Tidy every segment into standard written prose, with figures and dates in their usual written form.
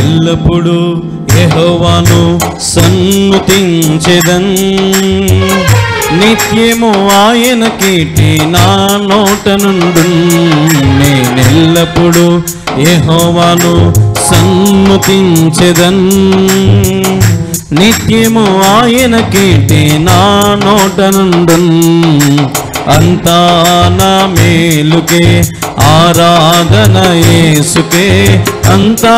ఎల్లప్పుడు యెహోవాను సన్నుతించెదన్, నిత్యము ఆయన కీర్తి నా నోట నుండు. నేనెల్లప్పుడు యెహోవాను సన్నుతించెదన్, నిత్యము ఆయన కీర్తి నా నోట నుండు. అంతా నా మేలుకే ఆరాధన యేసుకే, అంతా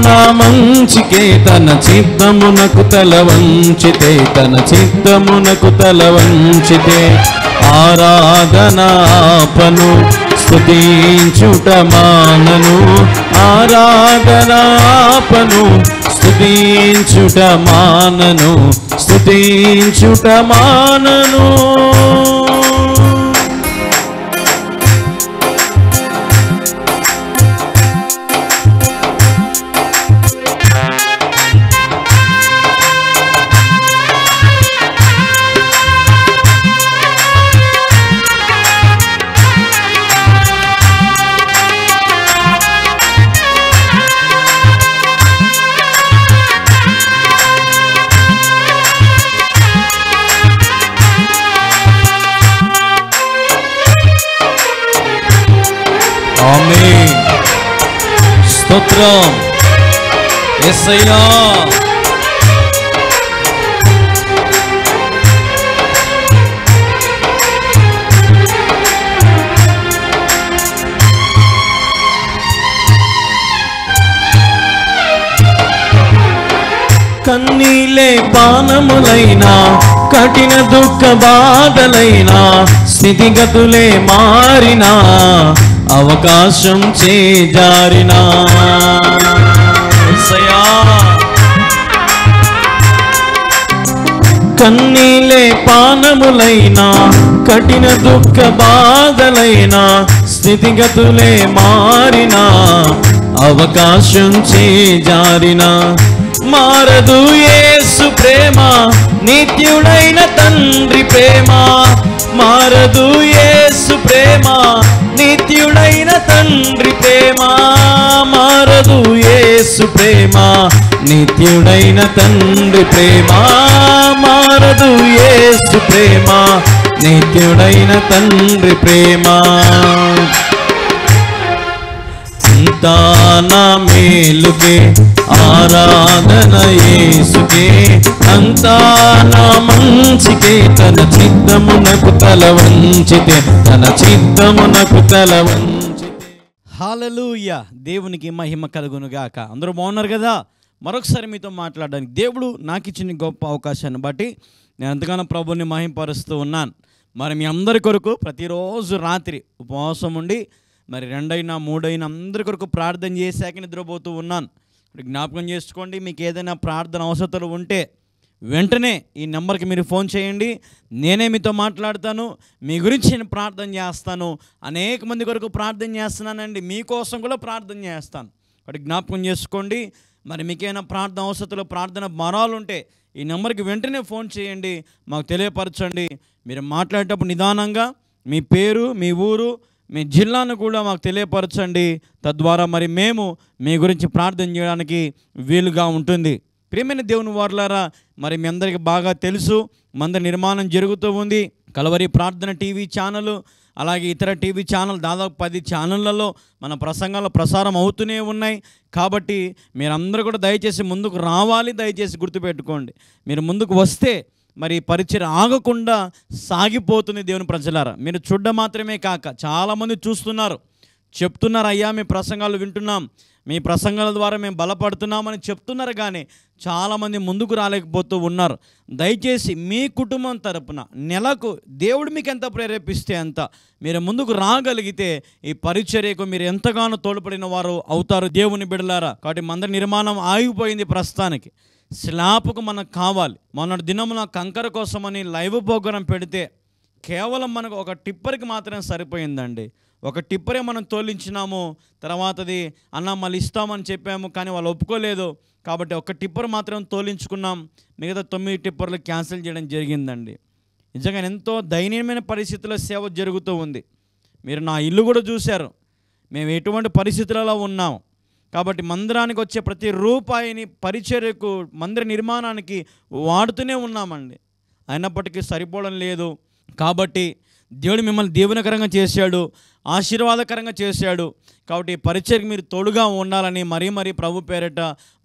నా మంచికే. తన చిత్తమునకు తల వంచితే, తన చిత్తమునకు తల వంచితే ఆరాధన ఆపను, స్తుతించుట మానను. ఆరాధన ఆపను, స్తుతించుట మానను, స్తుతించుట మానను. ఆమేన్. స్తోత్రం యేసయ్యా. కన్నీలే పానములైనా, కఠిన దుఃఖ బాధలైనా, స్థితిగతులే మారినా, అవకాశం చేజారినా, కన్నీలే పానములైనా, కఠిన దుఃఖ బాధలైనా, స్థితిగతులే మారినా, అవకాశం చేజారినా, మారదు యేసు ప్రేమ, నిత్యుడైన తండ్రి ప్రేమ. మారదు యేసు ప్రేమ, నిత్యుడైన తండ్రి ప్రేమ. మారదు యేసు ప్రేమ, నిత్యుడైన తండ్రి ప్రేమ. మారదు యేసు ప్రేమ, నిత్యుడైన తండ్రి ప్రేమ. అంతా నా మేలుకే ఆరాధన యేసుకే, అంతా నా మంచికే. తన చిత్తమునకు తల వంచితే, తన చిత్తమునకు తల వంచితే. హల్లెలూయా. దేవునికి మహిమ కలుగును గాక. అందరూ బాగున్నారు కదా? మరొకసారి మీతో మాట్లాడడానికి దేవుడు నాకు ఇచ్చిన గొప్ప అవకాశాన్ని బట్టి నేను ఎంతగానో ప్రభుని మహిమపరుస్తూ ఉన్నాను. మరి మీ అందరి కొరకు ప్రతిరోజు రాత్రి ఉపవాసం ఉండి మరి 2 అయినా 3 అయినా అందరి కొరకు ప్రార్థన చేశాక నిద్రపోతూ ఉన్నాను. జ్ఞాపకం చేసుకోండి, మీకు ఏదైనా ప్రార్థన అవసరతలు ఉంటే వెంటనే ఈ నెంబర్కి మీరు ఫోన్ చేయండి. నేనే మీతో మాట్లాడతాను, మీ గురించి నేను ప్రార్థన చేస్తాను. అనేక మంది కొరకు ప్రార్థన చేస్తున్నానండి, మీకోసం కూడా ప్రార్థన చేస్తాను. కాబట్టి జ్ఞాపకం చేసుకోండి. మరి మీకైనా ప్రార్థన అవసరతలు, ప్రార్థన భారాలు ఉంటే ఈ నెంబర్కి వెంటనే ఫోన్ చేయండి, మాకు తెలియపరచండి. మీరు మాట్లాడేటప్పుడు నిదానంగా మీ పేరు, మీ ఊరు, మీ జిల్లాను కూడా మాకు తెలియపరచండి. తద్వారా మరి మేము మీ గురించి ప్రార్థన చేయడానికి వీలుగా ఉంటుంది. ప్రియమైన దేవుని వారలారా, మరి మీ అందరికీ బాగా తెలుసు, మందిర నిర్మాణం జరుగుతూ ఉంది. కలవరి ప్రార్థన టీవీ ఛానల్ అలాగే ఇతర టీవీ ఛానల్ దాదాపు 10 ఛానళ్ళలో మన ప్రసంగాలు ప్రసారం అవుతూనే ఉన్నాయి. కాబట్టి మీరందరూ కూడా దయచేసి ముందుకు రావాలి. దయచేసి గుర్తుపెట్టుకోండి, మీరు ముందుకు వస్తే మరి పరిచయం ఆగకుండా సాగిపోతుంది. దేవుని ప్రజలారా, మీరు చూడడం మాత్రమే కాక చాలామంది చూస్తున్నారు, చెప్తున్నారు, అయ్యా మీ ప్రసంగాలు వింటున్నాం, మీ ప్రసంగాల ద్వారా మేము బలపడుతున్నామని చెప్తున్నారు. కానీ చాలామంది ముందుకు రాలేకపోతూ ఉన్నారు. దయచేసి మీ కుటుంబం తరపున నెలకు దేవుడు మీకు ఎంత ప్రేరేపిస్తే అంత మీరు ముందుకు రాగలిగితే ఈ పరిచర్యకు మీరు ఎంతగానో తోడ్పడిన వారు అవుతారు దేవుని బిడ్డలారా. కాబట్టి మందిర నిర్మాణం ఆగిపోయింది ప్రస్తుతానికి. స్లాబ్కు మనకు కావాలి. మొన్నటి దినమున కంకర కోసమని లైవ్ ప్రోగ్రాం పెడితే కేవలం మనకు ఒక టిప్పర్కి మాత్రమే సరిపోయిందండి. ఒక టిప్పరే మనం తోలించినాము. తర్వాతది అన్న మళ్ళీ ఇస్తామని చెప్పాము, కానీ వాళ్ళు ఒప్పుకోలేదు. కాబట్టి ఒక టిప్పర్ మాత్రం తోలించుకున్నాం, మిగతా 9 టిప్పర్లు క్యాన్సిల్ చేయడం జరిగిందండి. నిజంగా ఎంతో దయనీయమైన పరిస్థితుల్లో సేవ జరుగుతూ ఉంది. మీరు నా ఇల్లు కూడా చూశారు, మేము ఎటువంటి పరిస్థితులలో ఉన్నాం. కాబట్టి మందిరానికి వచ్చే ప్రతి రూపాయిని పరిచర్యకు, మందిర నిర్మాణానికి వాడుతూనే ఉన్నామండి. అయినప్పటికీ సరిపోవడం లేదు. కాబట్టి దేవుడు మిమ్మల్ని దీవెనకరంగా చేశాడు, ఆశీర్వాదకరంగా చేశాడు. కాబట్టి పరిచర్యకు మీరు తోడుగా ఉండాలని మరీ ప్రభు పేరిట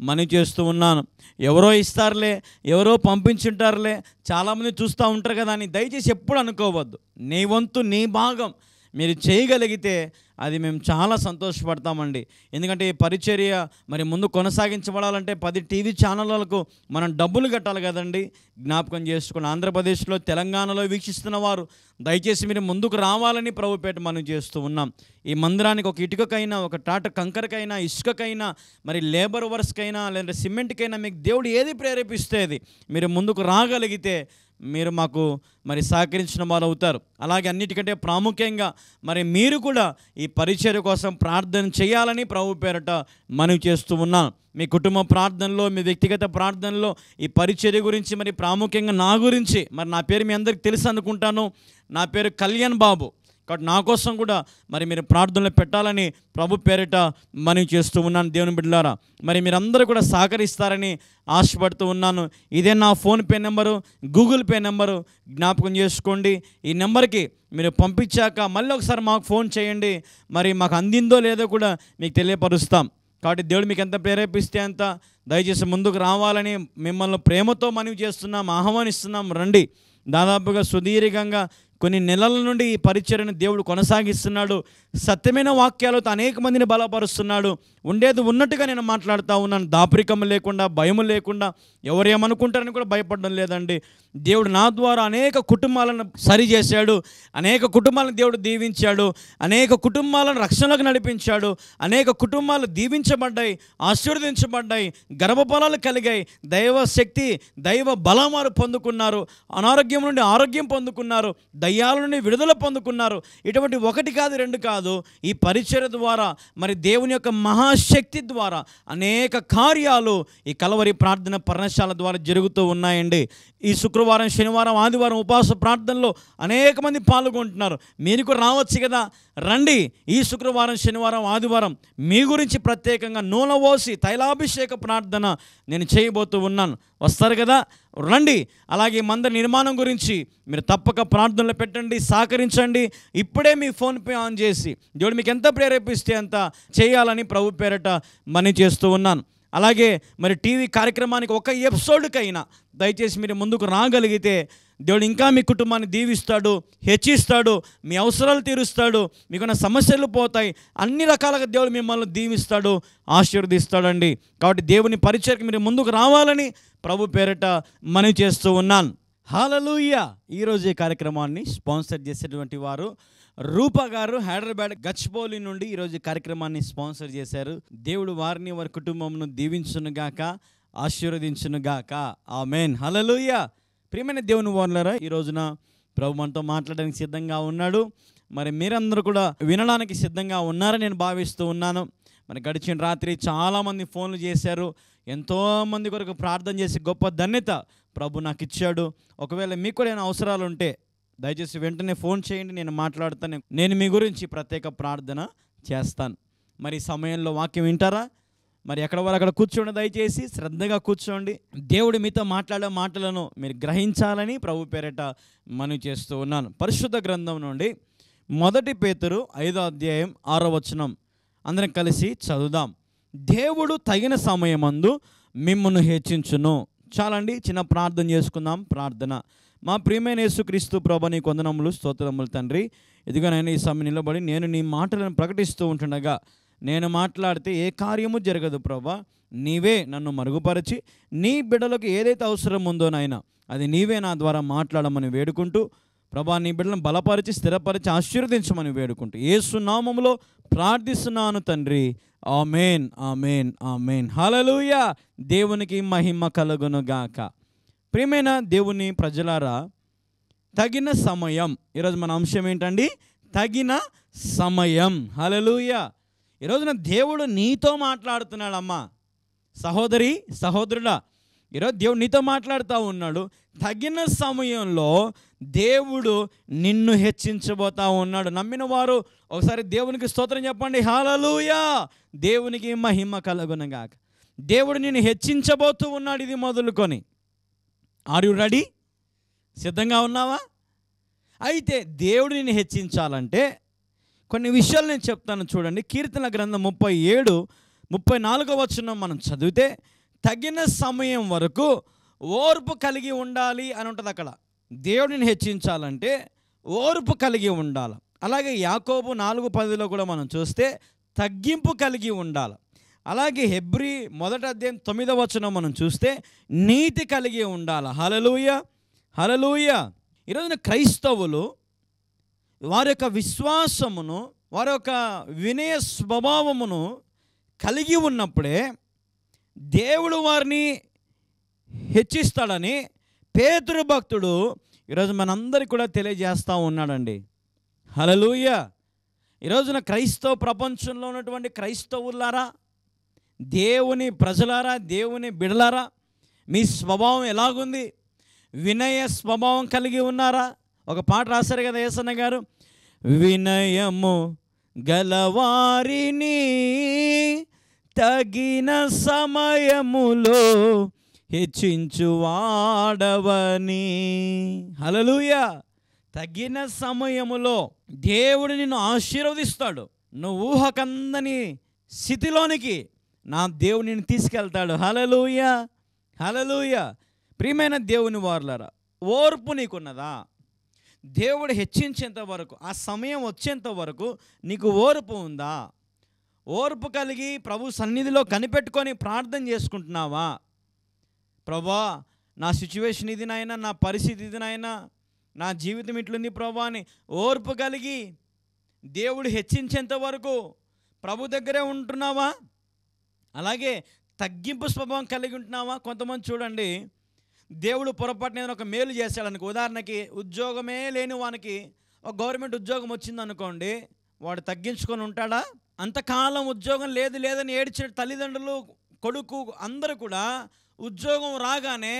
మనవి చేస్తూ ఉన్నాను. ఎవరో ఇస్తారులే, ఎవరో పంపించుంటారులే, చాలామంది చూస్తూ ఉంటారు కదా అని దయచేసి ఎప్పుడు అనుకోవద్దు. నీ వంతు, నీ భాగం మీరు చేయగలిగితే అది మేము చాలా సంతోషపడతామండి. ఎందుకంటే ఈ పరిచర్య మరి ముందు కొనసాగించబడాలంటే 10 టీవీ ఛానళ్ళకు మనం డబ్బులు కట్టాలి కదండి. జ్ఞాపకం చేసుకుని ఆంధ్రప్రదేశ్లో, తెలంగాణలో వీక్షిస్తున్న వారు దయచేసి మీరు ముందుకు రావాలని ప్రభుపేట మనం చేస్తూ ఉన్నాం. ఈ మందిరానికి ఒక ఇటుకకైనా, ఒక టాట కంకరకైనా, ఇసుకకైనా, మరి లేబర్ వర్క్స్కైనా, లేదా సిమెంట్కైనా మీకు దేవుడు ఏది ప్రేరేపిస్తే అది మీరు ముందుకు రాగలిగితే మీరు మాకు మరి సహకరించిన వారు అవుతారు. అలాగే అన్నిటికంటే ప్రాముఖ్యంగా మరి మీరు కూడా ఈ పరిచర్య కోసం ప్రార్థన చేయాలని ప్రభు పేరట మనవి చేస్తూ ఉన్నాను. మీ కుటుంబ ప్రార్థనలో, మీ వ్యక్తిగత ప్రార్థనలో ఈ పరిచర్య గురించి, మరి ప్రాముఖ్యంగా నా గురించి, మరి నా పేరు మీ అందరికీ తెలుసు అనుకుంటాను, నా పేరు కళ్యాణ్ బాబు. కాబట్టి నా కోసం కూడా మరి మీరు ప్రార్థనలు పెట్టాలని ప్రభు పేరిట మనవి చేస్తూ ఉన్నాను. దేవుని బిడ్డలారా, మరి మీరందరూ కూడా సహకరిస్తారని ఆశపడుతూ ఉన్నాను. ఇదే నా PhonePe number, Google pay number, జ్ఞాపకం చేసుకోండి. ఈ నెంబర్కి మీరు పంపించాక మళ్ళీ ఒకసారి మాకు ఫోన్ చేయండి. మరి మాకు అందిందో లేదో కూడా మీకు తెలియపరుస్తాం. కాబట్టి దేవుడు మీకు ఎంత ప్రేరేపిస్తే అంత దయచేసి ముందుకు రావాలని మిమ్మల్ని ప్రేమతో మనవి చేస్తున్నాం, ఆహ్వానిస్తున్నాం. రండి. దాదాపుగా సుదీర్ఘంగా కొన్ని నెలల నుండి ఈ పరిచర్యను దేవుడు కొనసాగిస్తున్నాడు. సత్యమైన వాక్యాలతో అనేక మందిని బలపరుస్తున్నాడు. ఉండేది ఉన్నట్టుగా నేను మాట్లాడుతూ ఉన్నాను, దాపరికం లేకుండా, భయం లేకుండా, ఎవరేమనుకుంటారని కూడా భయపడడం లేదండి. దేవుడు నా ద్వారా అనేక కుటుంబాలను సరిచేశాడు, అనేక కుటుంబాలను దేవుడు దీవించాడు, అనేక కుటుంబాలను రక్షణలకు నడిపించాడు, అనేక కుటుంబాలు దీవించబడ్డాయి, ఆశీర్వదించబడ్డాయి, గర్భఫలాలు కలిగాయి, దైవ శక్తి, దైవ బలం వారు పొందుకున్నారు, అనారోగ్యం నుండి ఆరోగ్యం పొందుకున్నారు, దయ్యాల నుండి విడుదల పొందుకున్నారు. ఇటువంటి 1 కాదు 2 కాదు, ఈ పరిచర్య ద్వారా మరి దేవుని యొక్క మహాశక్తి ద్వారా అనేక కార్యాలు ఈ కలవరి ప్రార్థన పర్ణశాల ద్వారా జరుగుతూ ఉన్నాయండి. ఈ శుక్రవారం, శనివారం, ఆదివారం ఉపవాస ప్రార్థనలో అనేక మంది పాల్గొంటున్నారు. మీరు కూడా రావచ్చు కదా, రండి. ఈ శుక్రవారం, శనివారం, ఆదివారం మీ గురించి ప్రత్యేకంగా నూనె పోసి తైలాభిషేక ప్రార్థన నేను చేయబోతూ ఉన్నాను. వస్తారు కదా, రండి. అలాగే మందిర నిర్మాణం గురించి మీరు తప్పక ప్రార్థనలు పెట్టండి, సహకరించండి. ఇప్పుడే మీ ఫోన్పే ఆన్ చేసి దేవుడు మీకు ఎంత ప్రేరేపిస్తే అంత చేయాలని ప్రభు పేరట మనవి చేస్తూ ఉన్నాను. అలాగే మరి టీవీ కార్యక్రమానికి ఒక ఎపిసోడ్కైనా దయచేసి మీరు ముందుకు రాగలిగితే దేవుడు ఇంకా మీ కుటుంబాన్ని దీవిస్తాడు, హెచ్చిస్తాడు, మీ అవసరాలు తీరుస్తాడు, మీకున్న సమస్యలు పోతాయి, అన్ని రకాలుగా దేవుడు మిమ్మల్ని దీవిస్తాడు, ఆశీర్వదిస్తాడండి. కాబట్టి దేవుని పరిచర్యకు మీరు ముందుకు రావాలని ప్రభు పేరిట మనవి చేస్తూ ఉన్నాను. హల్లెలూయా. ఈరోజు ఈ కార్యక్రమాన్ని స్పాన్సర్ చేసేటువంటి వారు రూపా గారు, హైదరాబాద్ గచ్చిబౌలి నుండి ఈరోజు కార్యక్రమాన్ని స్పాన్సర్ చేశారు. దేవుడు వారిని, వారి కుటుంబంను దీవించునుగాక, ఆశీర్వదించునుగాక. ఆమేన్. హల్లెలూయా. ప్రియమైన దేవుని వారలారా, ఈ రోజున ప్రభు మనతో మాట్లాడడానికి సిద్ధంగా ఉన్నాడు. మరి మీరందరూ కూడా వినడానికి సిద్ధంగా ఉన్నారని నేను భావిస్తూ ఉన్నాను. మరి గడిచిన రాత్రి చాలామంది ఫోన్లు చేశారు, ఎంతోమంది కొరకు ప్రార్థన చేసి గొప్ప ధన్యత ప్రభు నాకు ఇచ్చాడు. ఒకవేళ మీకు కూడా ఏమైనా అవసరాలు ఉంటే దయచేసి వెంటనే ఫోన్ చేయండి, నేను మాట్లాడతాను. నేను మీ గురించి ప్రత్యేక ప్రార్థన చేస్తాను. మరి ఈ సమయంలో వాక్యం వింటారా? మరి ఎక్కడ వారు అక్కడ కూర్చోండి, దయచేసి శ్రద్ధగా కూర్చోండి. దేవుడు మీతో మాట్లాడే మాటలను మీరు గ్రహించాలని ప్రభు పేరిట మనవి చేస్తూ ఉన్నాను. పరిశుద్ధ గ్రంథం నుండి మొదటి పేతురు 5వ అధ్యాయం 6వ వచనం అందరం కలిసి చదువుదాం. దేవుడు తగిన సమయమందు మిమ్మును హెచ్చించును. చాలండి, చిన్న ప్రార్థన చేసుకుందాం. ప్రార్థన. మా ప్రియమైన యేసుక్రీస్తు ప్రభువా, నీకు వందనములు, స్తోత్రములు తండ్రి. ఇదిగో నేను ఈ సమయం నిలబడి నేను నీ మాటలను ప్రకటిస్తూ ఉంటుండగా నేను మాట్లాడితే ఏ కార్యము జరగదు ప్రభువా. నీవే నన్ను మరుగుపరిచి నీ బిడ్డలకు ఏదైతే అవసరం ఉందో నాయన అది నీవే నా ద్వారా మాట్లాడమని వేడుకుంటూ ప్రభా, నీ బిడ్డలను బలపరిచి స్థిరపరిచి ఆశీర్వదించమని వేడుకుంటూ యేసు నామములో ప్రార్థిస్తున్నాను తండ్రి. ఆమేన్, ఆమేన్, ఆమేన్. హల్లెలూయా. దేవునికి మహిమ కలుగును గాక. ప్రియమైన దేవుని ప్రజలారా, తగిన సమయం. ఈరోజు మన అంశం ఏంటండి? తగిన సమయం. హల్లెలూయా. ఈరోజున దేవుడు నీతో మాట్లాడుతున్నాడమ్మా. సహోదరి, సహోదరుడా, ఈరోజు దేవుడు నీతో మాట్లాడుతూ ఉన్నాడు. తగిన సమయంలో దేవుడు నిన్ను హెచ్చించబోతా ఉన్నాడు. నమ్మిన వారు ఒకసారి దేవునికి స్తోత్రం చెప్పండి. హల్లెలూయా. దేవునికి మహిమ కలుగును గాక. దేవుడు నిన్ను హెచ్చించబోతూ ఉన్నాడు. ఇది మొదలుకొని ఆర్ యు రెడీ? సిద్ధంగా ఉన్నావా? అయితే దేవుడు నిన్ను హెచ్చించాలంటే కొన్ని విషయాలు నేను చెప్తాను చూడండి. కీర్తన గ్రంథం 37:34 వచనం మనం చదివితే తగిన సమయం వరకు ఓర్పు కలిగి ఉండాలి అని ఉంటుంది అక్కడ. దేవుడిని హెచ్చించాలంటే ఓర్పు కలిగి ఉండాలి. అలాగే యాకోబు 4:10 కూడా మనం చూస్తే తగ్గింపు కలిగి ఉండాలి. అలాగే హెబ్రీ 1వ అధ్యాయం 9వ వచనం మనం చూస్తే నీతి కలిగి ఉండాలి. హల్లెలూయా, హల్లెలూయా. ఈరోజున క్రైస్తవులు వారి యొక్క విశ్వాసమును, వారి యొక్క వినయ స్వభావమును కలిగి ఉన్నప్పుడే దేవుడు వారిని హెచ్చిస్తాడని పేతురు భక్తుడు ఈరోజు మనందరికీ కూడా తెలియజేస్తూ ఉన్నాడండి. హల్లెలూయా. ఈరోజున క్రైస్తవ ప్రపంచంలో ఉన్నటువంటి క్రైస్తవులారా, దేవుని ప్రజలారా, దేవుని బిడలారా, మీ స్వభావం ఎలాగుంది? వినయ స్వభావం కలిగి ఉన్నారా? ఒక పాట రాశారు కదా యేసన్న గారు, వినయము గలవారిని తగిన సమయములో హెచ్చించువాడవని. హల్లెలూయా. తగిన సమయములో దేవుడు నిన్ను ఆశీర్వదిస్తాడు. నువ్వు ఊహకందని స్థితిలోనికి నా దేవుడు నిన్ను తీసుకెళ్తాడు. హల్లెలూయా, హల్లెలూయా. ప్రియమైన దేవుని వారలారా, ఓర్పు నీకున్నదా? దేవుడు హెచ్చించేంత వరకు, ఆ సమయం వచ్చేంత వరకు నీకు ఓర్పు ఉందా? ఓర్పు కలిగి ప్రభు సన్నిధిలో కనిపెట్టుకొని ప్రార్థన చేసుకుంటున్నావా? ప్రభా, నా సిచ్యువేషన్ ఇది నాయనా, నా పరిస్థితి ఇది నాయనా, నా జీవితం ఇట్లుంది ప్రభా అని ఓర్పు కలిగి దేవుడు హెచ్చించేంత వరకు ప్రభు దగ్గరే ఉంటున్నావా? అలాగే తగ్గింపు స్వభావం కలిగి ఉంటున్నావా? కొంతమంది చూడండి, దేవుడు పొరపాటున ఏదైనా ఒక మేలు చేశాడనుకో, ఉదాహరణకి ఉద్యోగమే లేని వానికి ఒక గవర్నమెంట్ ఉద్యోగం వచ్చిందనుకోండి, వాడు తగ్గించుకొని ఉంటాడా? అంతకాలం ఉద్యోగం లేదు లేదని ఏడ్చే తల్లిదండ్రులు, కొడుకు అందరూ కూడా ఉద్యోగం రాగానే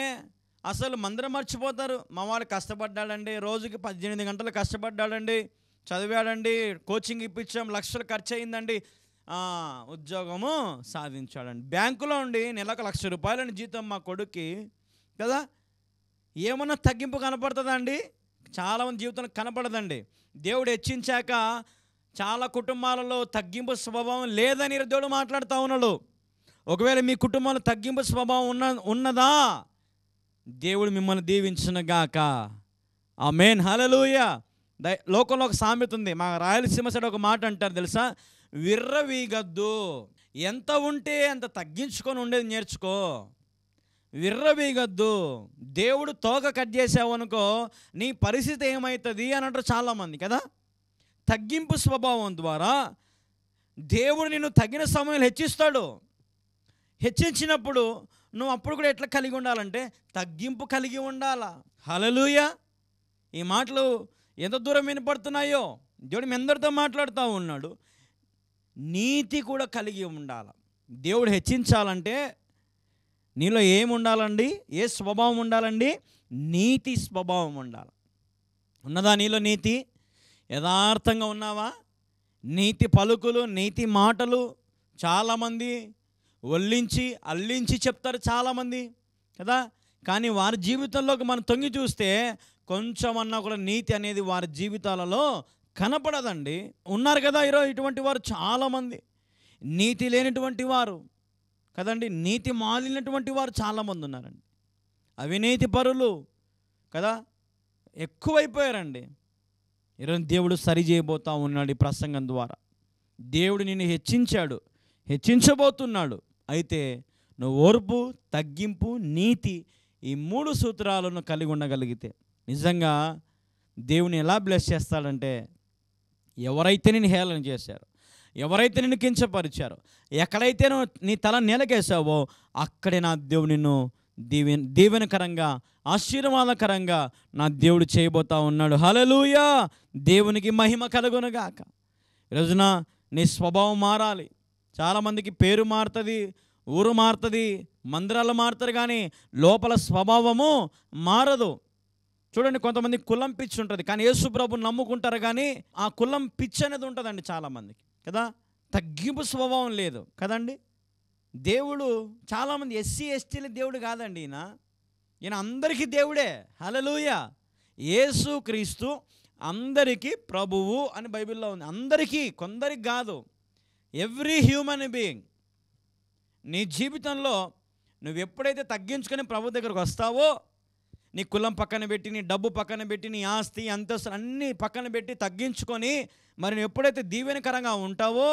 అసలు మందరం మర్చిపోతారు. మా వాడు కష్టపడ్డాడండి, రోజుకి 18 గంటలు కష్టపడ్డాడండి, చదివాడండి, కోచింగ్ ఇప్పించాం, లక్షలు ఖర్చు అయిందండి, ఉద్యోగము సాధించాడండి. బ్యాంకులో ఉండి నెలకు ₹1,00,000 జీతం మా కొడుక్కి కదా. ఏమన్నా తగ్గింపు కనపడుతుందా అండి? చాలామంది జీవితంలో కనపడదండి. దేవుడు హెచ్చించాక చాలా కుటుంబాలలో తగ్గింపు స్వభావం లేదని దేవుడు మాట్లాడుతూ ఉన్నాడు. ఒకవేళ మీ కుటుంబంలో తగ్గింపు స్వభావం ఉన్నదా? దేవుడు మిమ్మల్ని దీవించునుగాక. ఆమేన్, హల్లెలూయా. లోకంలో ఒక సామెత ఉంది, మా రాయలసీమ సైడ్ ఒక మాట అంటారు తెలుసా, విర్రవీగద్దు. ఎంత ఉంటే అంత తగ్గించుకొని ఉండేది నేర్చుకో, విర్రవీగద్దు. దేవుడు తోక కట్ చేసావు అనుకో, నీ పరిస్థితి ఏమవుతుంది అని అంటారు చాలామంది కదా. తగ్గింపు స్వభావం ద్వారా దేవుడు నిన్ను తగిన సమయంలో హెచ్చిస్తాడు. హెచ్చించినప్పుడు నువ్వు అప్పుడు కూడా ఎట్లా కలిగి ఉండాలంటే తగ్గింపు కలిగి ఉండాలా. హల్లెలూయా. ఈ మాటలు ఎంత దూరం వినపడుతున్నాయో దేవుడు మీ అందరితో మాట్లాడుతూ ఉన్నాడు. నీతి కూడా కలిగి ఉండాలి. దేవుడు హెచ్చించాలంటే నీలో ఏమి ఉండాలండి? ఏ స్వభావం ఉండాలండి? నీతి స్వభావం ఉండాలి. ఉన్నదా నీలో నీతి? యథార్థంగా ఉన్నావా? నీతి పలుకులు, నీతి మాటలు చాలామంది ఒల్లించి అల్లించి చెప్తారు చాలామంది కదా. కానీ వారి జీవితంలోకి మనం తొంగి చూస్తే కొంచెమన్నా కూడా నీతి అనేది వారి జీవితాలలో కనపడదండి. ఉన్నారు కదా ఈరోజు ఇటువంటి వారు చాలామంది, నీతి లేనటువంటి వారు కదండి, నీతి మాలినటువంటి వారు చాలామంది ఉన్నారండి. అవినీతి పరులు కదా ఎక్కువైపోయారండి. ఈరోజు దేవుడు సరి చేయబోతా ఉన్నాడు ఈ ప్రసంగం ద్వారా. దేవుడు నిన్ను హెచ్చించాడు, హెచ్చించబోతున్నాడు. అయితే నువ్వు ఓర్పు, తగ్గింపు, నీతి, ఈ 3 సూత్రాలను కలిగి ఉండగలిగితే నిజంగా దేవుని ఎలా బ్లెస్ చేస్తాడంటే, ఎవరైతే నేను హేళన చేశారో, ఎవరైతే నిన్ను కించపరిచారో, ఎక్కడైతే నువ్వు నీ తల నేలకేసావో అక్కడే నా దేవుడు నిన్ను దీవెనకరంగా, ఆశీర్వాదకరంగా నా దేవుడు చేయబోతా ఉన్నాడు. హల్లెలూయా! దేవునికి మహిమ కలుగునుగాక. ఈరోజున నీ స్వభావం మారాలి. చాలామందికి పేరు మారుతుంది, ఊరు మారుతుంది, మందిరాలు మారుతారు, కానీ లోపల స్వభావము మారదు. చూడండి, కొంతమంది కులం పిచ్చి ఉంటుంది, కానీ యేసు ప్రభుని నమ్ముకుంటారు, కానీ ఆ కులం పిచ్చి అనేది ఉంటుందండి చాలామందికి కదా. తగ్గింపు స్వభావం లేదు కదండి. దేవుడు చాలామంది ఎస్సీ ఎస్టీల దేవుడు కాదండి, ఈయన అందరికీ దేవుడే. హల్లెలూయా! యేసు క్రీస్తు అందరికీ ప్రభువు అని బైబిల్లో ఉంది. అందరికీ, కొందరికి కాదు. Every human being. నీ జీవితంలో నువ్వు ఎప్పుడైతే తగ్గించుకొని ప్రభు దగ్గరకు వస్తావో, నీ కులం పక్కన పెట్టి, నీ డబ్బు పక్కన పెట్టి, నీ ఆస్తి అంతస్తులు అన్నీ పక్కన పెట్టి తగ్గించుకొని మరి నువ్వు ఎప్పుడైతే దీవెనకరంగా ఉంటావో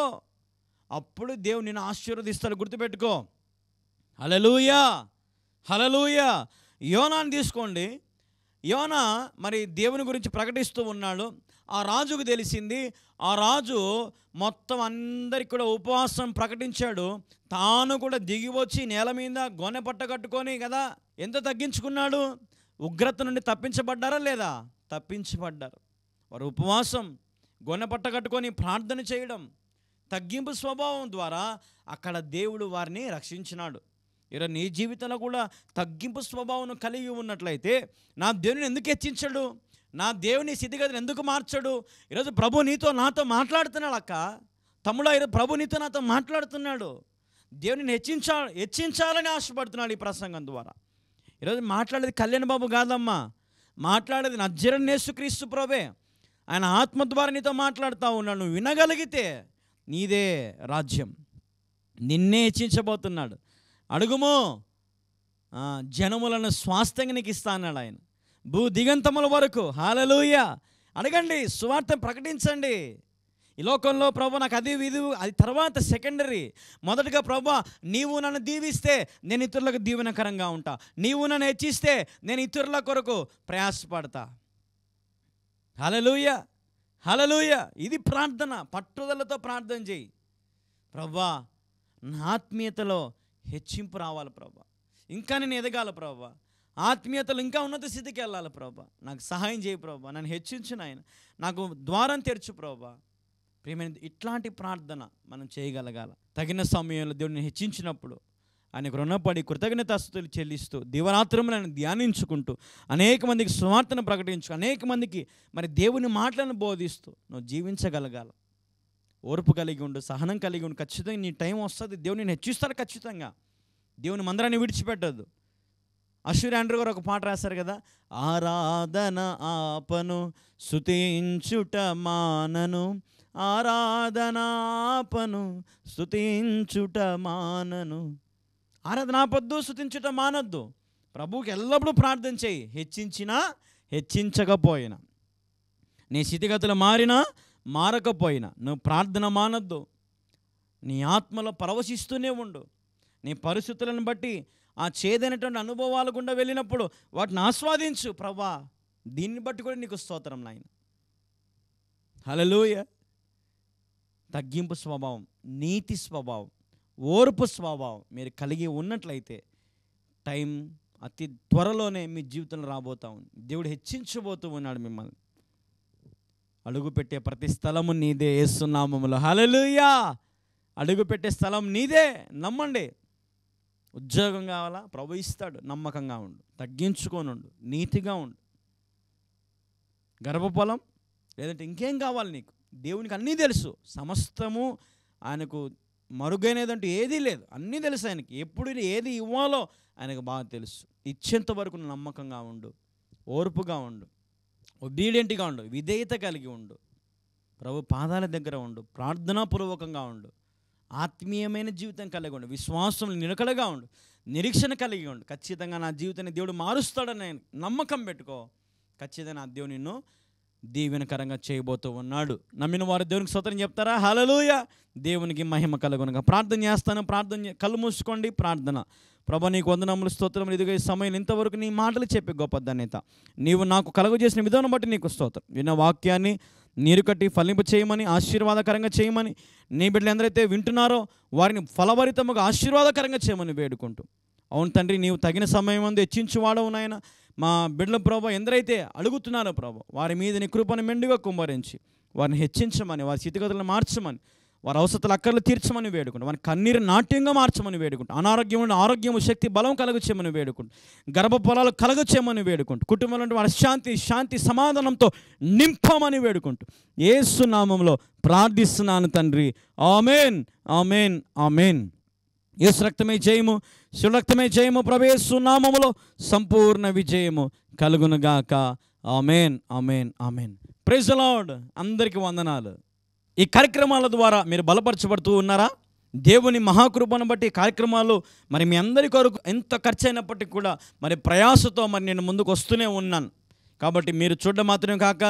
అప్పుడు దేవుడు నిన్ను ఆశీర్వదిస్తాడు. గుర్తుపెట్టుకో. హల్లెలూయా! హల్లెలూయా! యోనాని తీసుకోండి. యోనా మరి దేవుని గురించి ప్రకటిస్తూ ఉన్నాడు. ఆ రాజుకు తెలిసింది. ఆ రాజు మొత్తం అందరికి కూడా ఉపవాసం ప్రకటించాడు. తాను కూడా దిగి వచ్చి నేల మీద గొనె పట్ట కట్టుకొని కదా ఎంత తగ్గించుకున్నాడు. ఉగ్రత నుండి తప్పించబడ్డారా లేదా? తప్పించబడ్డారు. వారు ఉపవాసం, గొనె పట్ట కట్టుకొని ప్రార్థన చేయడం, తగ్గింపు స్వభావం ద్వారా అక్కడ దేవుడు వారిని రక్షించినాడు. ఈరోజు నీ జీవితంలో కూడా తగ్గింపు స్వభావం కలిగి ఉన్నట్లయితే నా దేవుని ఎందుకు హెచ్చించడు? నా దేవుని స్థితిగతిని ఎందుకు మార్చడు? ఈరోజు ప్రభు నీతో నాతో మాట్లాడుతున్నాడు. అక్క, తమ్ముడా, ఈరోజు ప్రభు నీతో నాతో మాట్లాడుతున్నాడు. దేవుని హెచ్చించాలని ఆశపడుతున్నాడు ఈ ప్రసంగం ద్వారా. ఈరోజు మాట్లాడేది కళ్యాణ్ బాబు కాదమ్మా, మాట్లాడేది నజరేయుడైన యేసుక్రీస్తు ప్రభువే. ఆయన ఆత్మ ద్వారా నీతో మాట్లాడుతూ ఉన్నాడు. నువ్వు వినగలిగితే నీదే రాజ్యం, నిన్నే హెచ్చించబోతున్నాడు. అడుగుము, జనములను స్వాస్థ్యంగా నీకు ఇస్తా అన్నాడు ఆయన, భూ దిగంతముల వరకు. హల్లెలూయా! అడగండి, సువార్త ప్రకటించండి. ఈ లోకంలో ప్రభు నాకు అది ఇది అది తర్వాత సెకండరీ. మొదటగా ప్రభు నీవు నన్ను దీవిస్తే నేను ఇతరులకు దీవెనకరంగా ఉంటా, నీవు నన్ను హెచ్చిస్తే నేను ఇతరుల కొరకు ప్రయాసపడతా. హల్లెలూయా! హల్లెలూయా! ఇది ప్రార్థన. పట్టుదలతో ప్రార్థన చేయి. ప్రభా, నా ఆత్మీయతలో హెచ్చింపు రావాలి ప్రభా, ఇంకా నేను ఎదగాలి ప్రభా, ఆత్మీయతలు ఇంకా ఉన్నత స్థితికి వెళ్ళాలి ప్రభా, నాకు సహాయం చేయి ప్రభా, నన్ను హెచ్చించు నాయన, నాకు ద్వారం తెరచు ప్రభా. ప్రియమైన, ఇట్లాంటి ప్రార్థన మనం చేయగలగాల. తగిన సమయంలో దేవుడిని హెచ్చించినప్పుడు ఆయనకు రుణపడి కృతజ్ఞతాస్తుతులు చెల్లిస్తూ దివరాత్రములను ధ్యానించుకుంటూ అనేక మందికి సువార్తను ప్రకటించు, అనేక మందికి మరి దేవుని మాటలను బోధిస్తూ నువ్వు జీవించగలగాల. ఓర్పు కలిగి ఉండు, సహనం కలిగి ఉండు. ఖచ్చితంగా నీ టైం వస్తుంది, దేవుని నేను హెచ్చిస్తాడు ఖచ్చితంగా. దేవుని మందిరాన్ని విడిచిపెట్టద్దు. అశ్వరి ఆండ్రూ గారు ఒక పాట రాశారు కదా, ఆరాధన ఆపను స్తుతించుట మానను, ఆరాధన ఆపను స్తుతించుట మానను. ఆరాధన ఆపొద్దు, స్తుతించుట మానొద్దు. ప్రభువుకి ఎల్లప్పుడూ ప్రార్థన చేయి. హెచ్చించినా హెచ్చించకపోయినా, నీ స్థితిగతులు మారినా మారకపోయినా నువ్వు ప్రార్థన మానొద్దు. నీ ఆత్మలో పరవశిస్తూనే ఉండు. నీ పరిస్థితులను బట్టి ఆ చేదైనటువంటి అనుభవాలు గుండా వెళ్ళినప్పుడు వాటిని ఆస్వాదించు. ప్రభా, దీన్ని బట్టి కూడా నీకు స్తోత్రం నాయన. హల్లెలూయా! తగ్గింపు స్వభావం, నీతి స్వభావం, ఓర్పు స్వభావం మీరు కలిగి ఉన్నట్లయితే టైం అతి త్వరలోనే మీ జీవితంలో రాబోతా ఉంది. దేవుడు హెచ్చించబోతూ ఉన్నాడు మిమ్మల్ని. అడుగుపెట్టే ప్రతి స్థలము నీదే యేసు నామములో. హల్లెలూయా! అడుగుపెట్టే స్థలం నీదే, నమ్మండి. ఉద్యోగం కావాలా? ప్రభు ఇస్తాడు. నమ్మకంగా ఉండు, తగ్గించుకొని ఉండు, నీతిగా ఉండు. గర్భఫలం లేదంటే ఇంకేం కావాలి నీకు? దేవునికి అన్నీ తెలుసు. సమస్తము ఆయనకు మరుగైనదంటూ ఏదీ లేదు. అన్నీ తెలుసు ఆయనకి. ఎప్పుడు ఏది ఇవ్వాలో ఆయనకు బాగా తెలుసు. ఇచ్చేంత వరకు నమ్మకంగా ఉండు, ఓర్పుగా ఉండు, ఒబీడియంట్గా ఉండు, విధేయత కలిగి ఉండు. ప్రభు పాదాల దగ్గర ఉండు, ప్రార్థనాపూర్వకంగా ఉండు, ఆత్మీయమైన జీవితం కలిగి ఉండు, విశ్వాసం నిలకడగా ఉండు, నిరీక్షణ కలిగి ఉండు. ఖచ్చితంగా నా జీవితాన్ని దేవుడు మారుస్తాడని నమ్మకం పెట్టుకో. ఖచ్చితంగా నా దేవుడు నిన్ను దీవెనకరంగా చేయబోతూ ఉన్నాడు. నమ్మిన వారు దేవునికి స్తోత్రం చెప్తారా? హల్లెలూయా. దేవునికి మహిమ కలుగునుగా. ప్రార్థన చేస్తాను. కళ్ళు మూసుకోండి. ప్రార్థన. ప్రభా, నీకు వందనములు, స్తోత్రములు. ఇదిగో ఈ సమయం ఇంతవరకు నీ మాటలు చెప్పి గొప్ప ధన్యత నీవు నాకు కలుగజేసిన విధానం బట్టి నీకు స్తోత్రం. విన్న వాక్యాన్ని నీరు కట్టి ఫలింప చేయమని, ఆశీర్వాదకరంగా చేయమని, నీ బిడ్డలు ఎందరైతే వింటున్నారో వారిని ఫలభరితముగా ఆశీర్వాదకరంగా చేయమని వేడుకుంటూ, అవును తండ్రి, నీవు తగిన సమయం అందు హెచ్చించువాడవు నాయన. మా బిడ్డల ప్రభా ఎందరైతే అడుగుతున్నారో ప్రభా, వారి మీద నీ కృపను మెండుగా కుమ్మరించి వారిని హెచ్చించమని, వారి స్థితిగతులను మార్చమని, వారి అవసరాల అక్కర్లు తీర్చమని వేడుకుంటూ, వారి కన్నీరు నాట్యంగా మార్చమని వేడుకుంటూ, అనారోగ్యం నుండి ఆరోగ్యము, శక్తి, బలం కలుగచేయమని వేడుకుంటూ, గర్భఫలాలు కలుగచేయమని వేడుకుంటూ, కుటుంబంలో వారి శాంతి సమాధానంతో నింపమని వేడుకుంటూ యేసు నామములో ప్రార్థిస్తున్నాను తండ్రి. ఆమేన్, ఆమేన్, ఆమేన్. యేసు రక్తమే జయము, శివ రక్తమే జయము. ప్రభు యేసు నామములో సంపూర్ణ విజయము కలుగునుగాక. Amen, amen, amen. Praise the lord. అందరికీ వందనాలు. ఈ కార్యక్రమాల ద్వారా మీరు బలపరచబడుతూ ఉన్నారా? దేవుని మహాకృపను బట్టి కార్యక్రమాలు మరి మీ అందరి కొరకు ఎంత ఖర్చు అయినప్పటికీ కూడా మరి ప్రయాసతో మరి నేను ముందుకు వస్తూనే ఉన్నాను. కాబట్టి మీరు చూడడం మాత్రమే కాక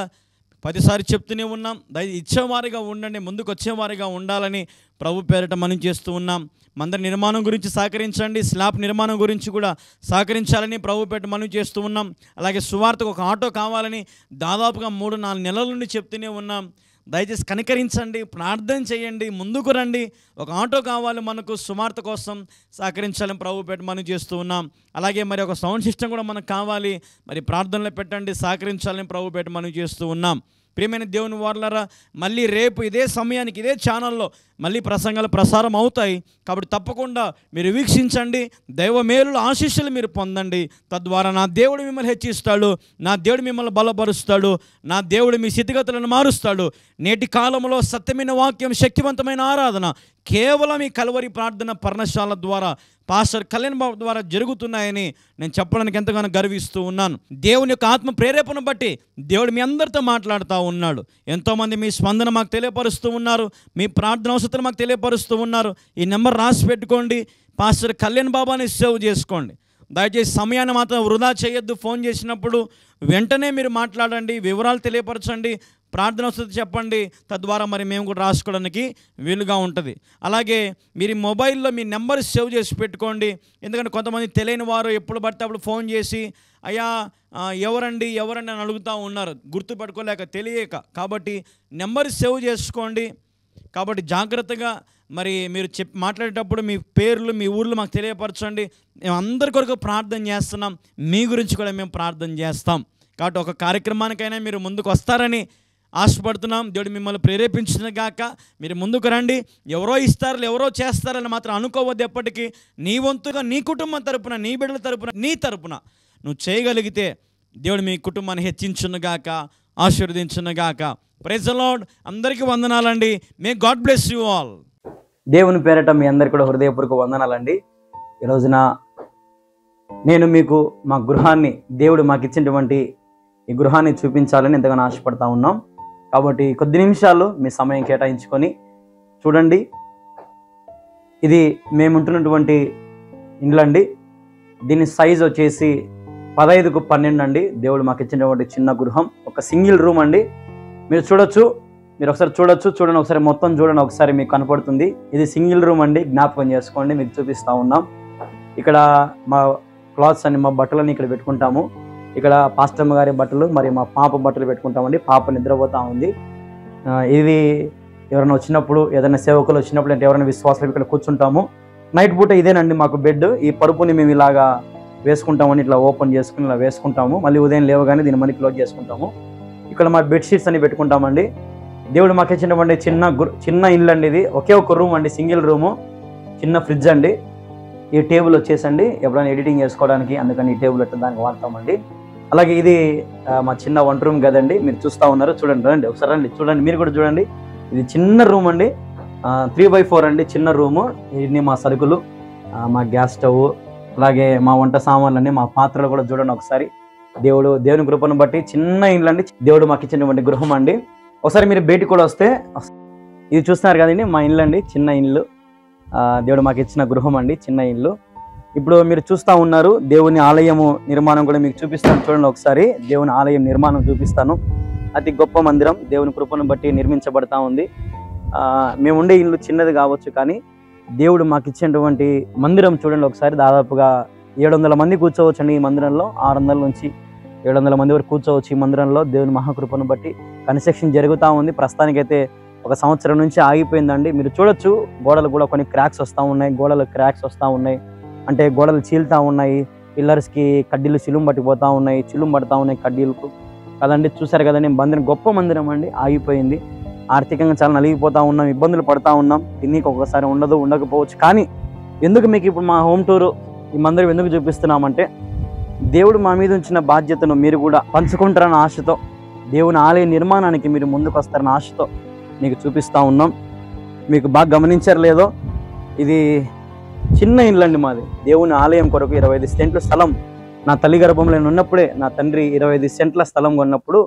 10 సార్లు చెప్తూనే ఉన్నాం. ఇచ్చేవారిగా ఉండండి, ముందుకు వచ్చేవారిగా ఉండాలని ప్రభు పేరిట మనం చేస్తూ ఉన్నాం. మందిర నిర్మాణం గురించి సహకరించండి, స్లాబ్ నిర్మాణం గురించి కూడా సహకరించాలని ప్రభు పేరిట మనం చేస్తూ ఉన్నాం. అలాగే సువార్తకు ఒక ఆటో కావాలని దాదాపుగా 3-4 నెలల నుండి చెప్తూనే ఉన్నాం. దయచేసి కనికరించండి, ప్రార్థన చేయండి, ముందుకు రండి. ఒక ఆటో కావాలి మనకు, సువార్త కోసం సహకరించాలని ప్రభు పేట మనం చేస్తూ ఉన్నాం. అలాగే మరి ఒక సౌండ్ సిస్టమ్ కూడా మనకు కావాలి, మరి ప్రార్థనలో పెట్టండి, సహకరించాలని ప్రభు పేట మనం చేస్తూ ఉన్నాం. ప్రియమైన దేవుని వారలారా, మళ్ళీ రేపు ఇదే సమయానికి ఇదే ఛానల్లో మళ్ళీ ప్రసంగాలు ప్రసారం అవుతాయి. కాబట్టి తప్పకుండా మీరు వీక్షించండి, దైవ మేలుల ఆశీస్సులు మీరు పొందండి. తద్వారా నా దేవుడు మిమ్మల్ని హెచ్చిస్తాడు, నా దేవుడు మిమ్మల్ని బలపరుస్తాడు, నా దేవుడు మీ స్థితిగతులను మారుస్తాడు. నేటి కాలంలో సత్యమైన వాక్యం, శక్తివంతమైన ఆరాధన కేవలం ఈ కల్వరి ప్రార్థన పర్ణశాల ద్వారా, పాస్టర్ కళ్యాణ్ బాబు ద్వారా జరుగుతున్నాయని నేను చెప్పడానికి ఎంతగానో గర్విస్తూ ఉన్నాను. దేవుని యొక్క ఆత్మ ప్రేరేపణ బట్టి దేవుడు మీ అందరితో మాట్లాడుతూ ఉన్నాడు. ఎంతోమంది మీ స్పందన మాకు తెలియపరుస్తూ ఉన్నారు, మీ ప్రార్థన అవసరం మాకు తెలియపరుస్తూ ఉన్నారు. ఈ నెంబర్ రాసి పెట్టుకోండి, పాస్టర్ కళ్యాణ్ బాబాని సేవ్ చేసుకోండి. దయచేసి సమయాన్ని మాత్రం వృధా చేయొద్దు. ఫోన్ చేసినప్పుడు వెంటనే మీరు మాట్లాడండి, వివరాలు తెలియపరచండి, ప్రార్థన వసతి చెప్పండి. తద్వారా మరి మేము కూడా రాసుకోవడానికి వీలుగా ఉంటుంది. అలాగే మీరు మొబైల్లో మీ నెంబర్ సేవ్ చేసి పెట్టుకోండి. ఎందుకంటే కొంతమంది తెలియని వారు ఎప్పుడు పడితే అప్పుడు ఫోన్ చేసి అయ్యా ఎవరండి అని అడుగుతూ ఉన్నారు, గుర్తుపెట్టుకోలేక, తెలియక. కాబట్టి నెంబర్ సేవ్ చేసుకోండి. కాబట్టి జాగ్రత్తగా మరి మీరు మాట్లాడేటప్పుడు మీ పేర్లు, మీ ఊర్లు మాకు తెలియపరచండి. మేము అందరి కొరకు ప్రార్థన చేస్తున్నాం, మీ గురించి కూడా మేము ప్రార్థన చేస్తాం. కాబట్టి ఒక కార్యక్రమానికైనా మీరు ముందుకు వస్తారని ఆశపడుతున్నాం. దేవుడు మిమ్మల్ని ప్రేరేపించిన గాక. మీరు ముందుకు రండి. ఎవరో ఇస్తారు, ఎవరో చేస్తారని మాత్రం అనుకోవద్దు. ఎప్పటికీ నీ వంతుగా, నీ కుటుంబం తరపున, నీ బిడ్డల తరపున, నీ తరపున నువ్వు చేయగలిగితే దేవుడు మీ కుటుంబాన్ని హెచ్చించునుగాక, ఆశీర్వదించునుగాక. Praise the lord. అందరికీ వందనాలండి. May God bless you all. దేవుని పేరట మీ అందరికీ కూడా హృదయపూర్వక వందనాలండి. ఈ రోజున నేను మీకు మా గృహాన్ని, దేవుడు మాకు ఇచ్చినటువంటి ఈ గృహాన్ని చూపించాలని ఎంతగానో ఆశపడతా ఉన్నాం. కాబట్టి కొద్ది నిమిషాలు మీ సమయం కేటాయించుకొని చూడండి. ఇది మేముంటున్నటువంటి ఇండ్లు అండి. దీని సైజ్ వచ్చేసి 15x12 అండి. దేవుడు మాకు ఇచ్చినటువంటి చిన్న గృహం, ఒక సింగిల్ రూమ్ అండి. మీరు చూడొచ్చు, మీరు ఒకసారి చూడండి, ఒకసారి మొత్తం చూడండి, ఒకసారి మీకు కనపడుతుంది. ఇది సింగిల్ రూమ్ అండి, జ్ఞాపకం చేసుకోండి. మీకు చూపిస్తూ ఉన్నాం. ఇక్కడ మా క్లాత్స్ అని, మా బట్టలని ఇక్కడ పెట్టుకుంటాము. ఇక్కడ పాస్టమ్మ గారి బట్టలు, మరి మా పాప బట్టలు పెట్టుకుంటామండి. పాప నిద్రపోతూ ఉంది. ఇది ఎవరైనా వచ్చినప్పుడు, ఏదైనా సేవకులు వచ్చినప్పుడు, అంటే ఎవరైనా విశ్వాసాలు ఇక్కడ కూర్చుంటాము. నైట్ పూట ఇదేనండి మాకు బెడ్. ఈ పరుపుని మేము ఇలాగా వేసుకుంటామని, ఇట్లా ఓపెన్ చేసుకుని ఇలా వేసుకుంటాము. మళ్ళీ ఉదయం లేవగానే దీన్ని మళ్ళీ క్లోజ్ చేసుకుంటాము. ఇక్కడ మా బెడ్షీట్స్ అని పెట్టుకుంటామండి. దేవుడు మాకు ఇచ్చినటువంటి చిన్న ఇల్లు అండి. ఇది ఒకే ఒక రూమ్ అండి, సింగిల్ రూము, చిన్న ఫ్రిడ్జ్ అండి. ఈ టేబుల్ వచ్చేసండి ఎప్పుడైనా ఎడిటింగ్ చేసుకోవడానికి, అందుకని ఈ టేబుల్ అయితే దానికి వాడతామండి. అలాగే ఇది మా చిన్న వంట రూమ్ కదండి, మీరు చూస్తూ ఉన్నారు. చూడండి, రండి ఒకసారి, రండి చూడండి, మీరు కూడా చూడండి. ఇది చిన్న రూమ్ అండి, 3x4 అండి, చిన్న రూము. ఇన్ని మా సరుకులు, మా గ్యాస్ స్టవ్, అలాగే మా వంట సామాన్లు అండి, మా పాత్రలు కూడా చూడండి ఒకసారి. దేవుని కృపను బట్టి చిన్న ఇండ్లు అండి. దేవుడు మాకు ఇచ్చినటువంటి గృహం అండి. ఒకసారి మీరు బయటికి కూడా వస్తే, ఇది చూస్తున్నారు కదండి మా ఇల్లు అండి, చిన్న ఇల్లు. దేవుడు మాకు ఇచ్చిన గృహం అండి, చిన్న ఇల్లు. ఇప్పుడు మీరు చూస్తూ ఉన్నారు దేవుని ఆలయము నిర్మాణం కూడా మీకు చూపిస్తాను చూడండి. ఒకసారి దేవుని ఆలయం నిర్మాణం చూపిస్తాను. అతి గొప్ప మందిరం దేవుని కృపను బట్టి నిర్మించబడతా ఉంది. మేము ఉండే ఇల్లు చిన్నది కావచ్చు, కానీ దేవుడు మాకు ఇచ్చినటువంటి మందిరం చూడండి ఒకసారి. దాదాపుగా 700 మంది కూర్చోవచ్చు అండి ఈ మందిరంలో. 600 నుంచి 700 మంది వరకు కూర్చోవచ్చు ఈ మందిరంలో. దేవుని మహాకృపను బట్టి కన్స్ట్రక్షన్ జరుగుతూ ఉంది. ప్రస్తుతానికైతే 1 సంవత్సరం నుంచి ఆగిపోయిందండి. మీరు చూడొచ్చు గోడలు కూడా కొన్ని క్రాక్స్ వస్తూ ఉన్నాయి, గోడలు క్రాక్స్ వస్తూ ఉన్నాయి, అంటే గోడలు చీలుతూ ఉన్నాయి. పిల్లర్స్కి కడ్డీలు చిలుం పట్టిపోతూ ఉన్నాయి, చిలుం పడుతూ ఉన్నాయి కడ్డీలకు కదండి. చూసారు కదండి మందిరం, గొప్ప మందిరం అండి. ఆగిపోయింది. ఆర్థికంగా చాలా నలిగిపోతూ ఉన్నాం, ఇబ్బందులు పడుతూ ఉన్నాం. తిన్నీకి ఒక్కొక్కసారి ఉండకపోవచ్చు. కానీ ఎందుకు మీకు ఇప్పుడు మా హోమ్ టూరు ఈ మందిరం ఎందుకు చూపిస్తున్నామంటే, దేవుడు మా మీద ఉంచిన బాధ్యతను మీరు కూడా పంచుకుంటారన్న ఆశతో, దేవుని ఆలయ నిర్మాణానికి మీరు ముందుకు వస్తారన్న ఆశతో మీకు చూపిస్తూ ఉన్నాం. మీకు బాగా గమనించారు లేదో, ఇది చిన్న ఇల్లు అండి మాది. దేవుని ఆలయం కొరకు 25 సెంట్ల స్థలం నా తల్లి గర్భంలో నేను ఉన్నప్పుడే నా తండ్రి 25 సెంట్ల స్థలం కొన్నప్పుడు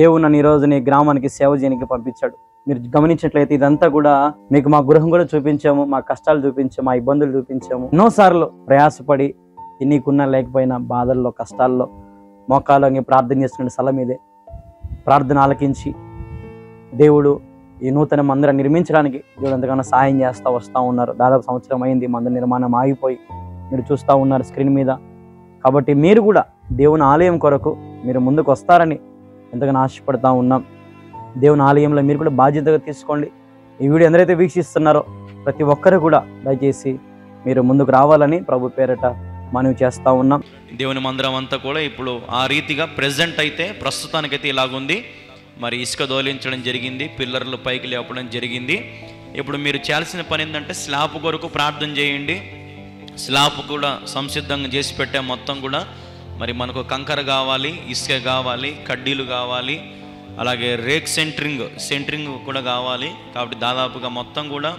దేవుడు నన్ను ఈరోజు నీ గ్రామానికి సేవ చేయడానికి పంపించాడు. మీరు గమనించినట్లయితే ఇదంతా కూడా మీకు మా గృహం కూడా చూపించాము, మా కష్టాలు చూపించాము, మా ఇబ్బందులు చూపించాము. ఎన్నోసార్లు ప్రయాసపడి నీకున్నా లేకపోయినా బాధల్లో కష్టాల్లో మోకాళ్ళకి ప్రార్థన చేస్తున్న స్థలం ఇదే. ప్రార్థన ఆలకించి దేవుడు ఈ నూతన మందిరం నిర్మించడానికి దేవుడు ఎంతగానో సహాయం చేస్తూ వస్తూ ఉన్నారు. దాదాపు సంవత్సరం అయింది మందిర నిర్మాణం ఆగిపోయి. మీరు చూస్తూ ఉన్నారు స్క్రీన్ మీద. కాబట్టి మీరు కూడా దేవుని ఆలయం కొరకు మీరు ముందుకు వస్తారని ఎంతగానో ఆశపడతా ఉన్నాం. దేవుని ఆలయంలో మీరు కూడా బాధ్యతగా తీసుకోండి. ఈ వీడియో ఎందరైతే వీక్షిస్తున్నారో ప్రతి ఒక్కరు కూడా దయచేసి మీరు ముందుకు రావాలని ప్రభు పేరట మనవి చేస్తూ ఉన్నాం. దేవుని మందిరం అంతా కూడా ఇప్పుడు ఆ రీతిగా ప్రెజెంట్ అయితే ప్రస్తుతానికైతే ఇలాగుంది. మరి ఇసుక దోలించడం జరిగింది, పిల్లర్లు పైకి లేపడం జరిగింది. ఇప్పుడు మీరు చేయాల్సిన పని ఏంటంటే స్లాబ్ కొరకు ప్రార్థన చేయండి. స్లాబ్ కూడా సంసిద్ధంగా చేసి పెట్టే మొత్తం కూడా మరి మనకు కంకర కావాలి, ఇసుక కావాలి, కడ్డీలు కావాలి, అలాగే రేక్ సెంటరింగ్ కూడా కావాలి. కాబట్టి దాదాపుగా మొత్తం కూడా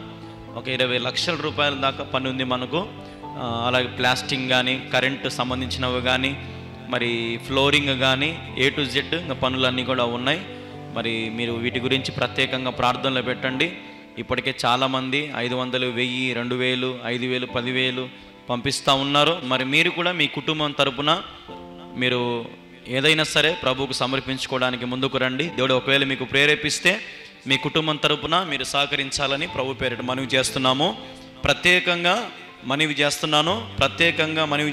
ఒక 20 లక్షల రూపాయల దాకా పని ఉంది మనకు. అలాగే ప్లాస్టింగ్ కానీ, కరెంటు సంబంధించినవి కానీ, మరి ఫ్లోరింగ్ కానీ, A to Z ఇంకా పనులన్నీ కూడా ఉన్నాయి. మరి మీరు వీటి గురించి ప్రత్యేకంగా ప్రార్థనలో పెట్టండి. ఇప్పటికే చాలామంది 500, 1000, 2000, 5000, 10,000 పంపిస్తూ ఉన్నారు. మరి మీరు కూడా మీ కుటుంబం తరపున మీరు ఏదైనా సరే ప్రభువుకు సమర్పించుకోవడానికి ముందుకు రండి. దేవుడు ఒకవేళ మీకు ప్రేరేపిస్తే మీ కుటుంబం తరపున మీరు సహకరించాలని ప్రభు పేరిట మనవి చేస్తున్నాము. ప్రత్యేకంగా మనవి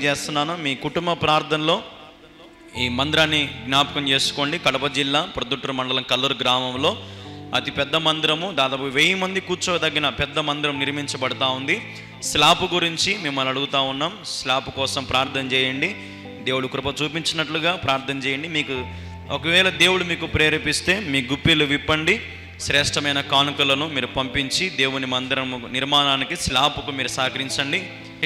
చేస్తున్నాను. మీ కుటుంబ ప్రార్థనలో ఈ మందిరాన్ని జ్ఞాపకం చేసుకోండి. కడప జిల్లా ప్రొద్దుటూరు మండలం కల్లూరు గ్రామంలో అతి పెద్ద మందిరము, దాదాపు 1000 మంది కూర్చోదగిన పెద్ద మందిరం నిర్మించబడతా ఉంది. స్లాబ్ గురించి మిమ్మల్ని అడుగుతూ ఉన్నాం. స్లాబ్ కోసం ప్రార్థన చేయండి. దేవుడు కృప చూపించినట్లుగా ప్రార్థన చేయండి. మీకు ఒకవేళ దేవుడు మీకు ప్రేరేపిస్తే మీ గుప్పిలు విప్పండి. శ్రేష్టమైన కానుకలను మీరు పంపించి దేవుని మందిరం నిర్మాణానికి స్లాబ్కు మీరు సహకరించండి.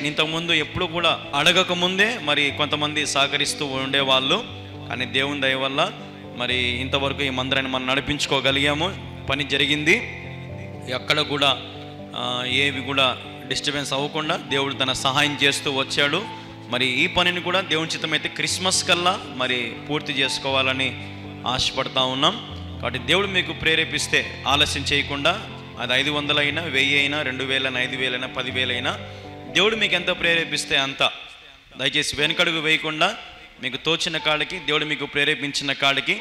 ఇంతకుముందు ఎప్పుడు కూడా అడగకముందే మరి కొంతమంది సహకరిస్తూ ఉండేవాళ్ళు, కానీ దేవుని దయ వల్ల మరి ఇంతవరకు ఈ మందిరాన్ని మనం నడిపించుకోగలిగాము. పని జరిగింది. ఎక్కడ కూడా ఏవి కూడా డిస్టర్బెన్స్ అవ్వకుండా దేవుడు తన సహాయం చేస్తూ వచ్చాడు. మరి ఈ పనిని కూడా దేవుని చిత్తమైతే క్రిస్మస్ కల్లా మరి పూర్తి చేసుకోవాలని ఆశపడతా ఉన్నాం. కాబట్టి దేవుడు మీకు ప్రేరేపిస్తే ఆలస్యం చేయకుండా, అది 500 అయినా, 1000 అయినా, 2000 అయినా, 5000 అయినా, 10,000 అయినా, దేవుడు మీకు ఎంత ప్రేరేపిస్తే అంత దయచేసి వెనుకడుగు వేయకుండా మీకు తోచిన కాడికి, దేవుడు మీకు ప్రేరేపించిన కాడికి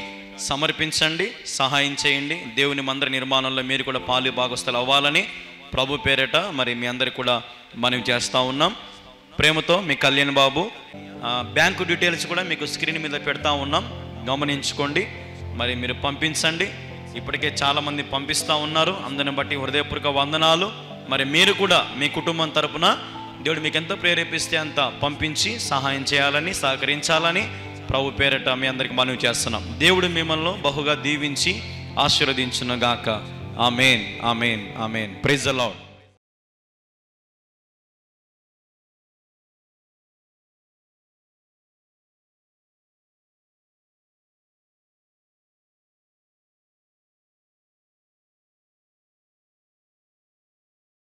సమర్పించండి, సహాయం చేయండి. దేవుని మందిర నిర్మాణంలో మీరు కూడా పాలు భాగస్థులు అవ్వాలని ప్రభు పేరిట మరి మీ అందరికి కూడా మనవి చేస్తూ ఉన్నాం. ప్రేమతో మీ కళ్యాణ్ బాబు. బ్యాంకు డీటెయిల్స్ కూడా మీకు స్క్రీన్ మీద పెడతా ఉన్నాం, గమనించుకోండి. మరి మీరు పంపించండి. ఇప్పటికే చాలామంది పంపిస్తూ ఉన్నారు. అందరిని బట్టి హృదయపూర్వక వందనాలు. మరి మీరు కూడా మీ కుటుంబం తరపున దేవుడు మీకు ఎంత ప్రేరేపిస్తే అంత పంపించి సహాయం చేయాలని, సహకరించాలని ప్రభు పేరిట మీ అందరికి మనవి చేస్తున్నాం. దేవుడు మిమ్మల్ని బహుగా దీవించి ఆశీర్వదించును గాక. Amen, amen, amen. Praise the lord.